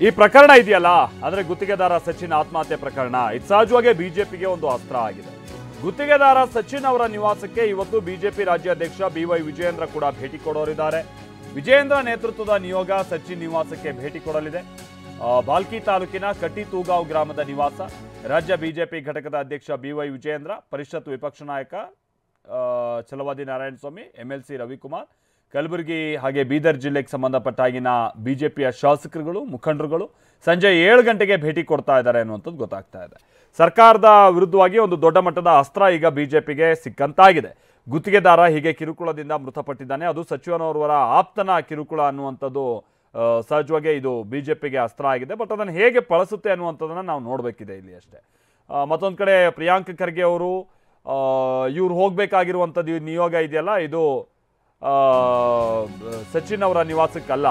ಈ ಪ್ರಕರಣ ಇದೆಯಲ್ಲ ಅಂದ್ರೆ ಗುತ್ತಿಗೆದಾರ ಸಚಿನ್ ಆತ್ಮಹತ್ಯೆ ಪ್ರಕರಣ ಇದು ಸಹಜವಾಗಿ ಬಿಜೆಪಿಗೆ ಒಂದು ಅಸ್ತ್ರ ಆಗಿದೆ. ಗುತ್ತಿಗೆದಾರ ಸಚಿನ್ ಅವರ ನಿವಾಸಕ್ಕೆ ಇವತ್ತು ಬಿಜೆಪಿ ರಾಜ್ಯಾಧ್ಯಕ್ಷ BY ವಿಜಯೇಂದ್ರ ಕೂಡ ಭೇಟಿ ಕೊಡೋರಿದ್ದಾರೆ. ವಿಜಯೇಂದ್ರ ನೇತೃತ್ವದ ನಿಯೋಗ ಸಚಿನ್ ನಿವಾಸಕ್ಕೆ ಭೇಟಿ ಕೊಡಲಿದೆ. ಬಾಲ್ಕಿ ತಾಲೂಕಿನ ಕಟ್ಟಿತೂಗಾಂವ್ ಗ್ರಾಮದ ನಿವಾಸ. ರಾಜ್ಯ ಬಿಜೆಪಿ ಘಟಕದ ಅಧ್ಯಕ್ಷ BY ವಿಜಯೇಂದ್ರ, ಪರಿಷತ್ ವಿಪಕ್ಷ ನಾಯಕ ಛಲವಾದಿ ನಾರಾಯಣಸ್ವಾಮಿ, MLC ರವಿಕುಮಾರ್, ಕಲಬುರಗಿ ಹಾಗೆ ಬೀದರ್ ಜಿಲ್ಲೆಗೆ ಸಂಬಂಧಪಟ್ಟಾಗಿನ ಬಿಜೆಪಿಯ ಶಾಸಕರುಗಳು, ಮುಖಂಡರುಗಳು ಸಂಜೆ 7 ಗಂಟೆಗೆ ಭೇಟಿ ಕೊಡ್ತಾ ಇದ್ದಾರೆ ಅನ್ನುವಂಥದ್ದು ಗೊತ್ತಾಗ್ತಾ ಇದೆ. ಸರ್ಕಾರದ ವಿರುದ್ಧವಾಗಿ ಒಂದು ದೊಡ್ಡ ಮಟ್ಟದ ಅಸ್ತ್ರ ಈಗ ಬಿಜೆಪಿಗೆ ಸಿಕ್ಕಂತಾಗಿದೆ. ಗುತ್ತಿಗೆದಾರ ಹೀಗೆ ಕಿರುಕುಳದಿಂದ ಮೃತಪಟ್ಟಿದ್ದಾನೆ, ಅದು ಸಚಿವನವರ ಆಪ್ತನ ಕಿರುಕುಳ ಅನ್ನುವಂಥದ್ದು ಸಹಜವಾಗಿ ಇದು ಬಿಜೆಪಿಗೆ ಅಸ್ತ್ರ ಆಗಿದೆ. ಬಟ್ ಅದನ್ನು ಹೇಗೆ ಬಳಸುತ್ತೆ ಅನ್ನುವಂಥದ್ದನ್ನು ನಾವು ನೋಡಬೇಕಿದೆ ಇಲ್ಲಿ ಅಷ್ಟೇ. ಮತ್ತೊಂದು ಕಡೆ ಪ್ರಿಯಾಂಕ್ ಖರ್ಗೆ ಅವರು ಇವ್ರು ಹೋಗಬೇಕಾಗಿರುವಂಥದ್ದು ನಿಯೋಗ ಇದೆಯಲ್ಲ, ಇದು ಸಚಿನ್ ಅವರ ನಿವಾಸಕ್ಕಲ್ಲ,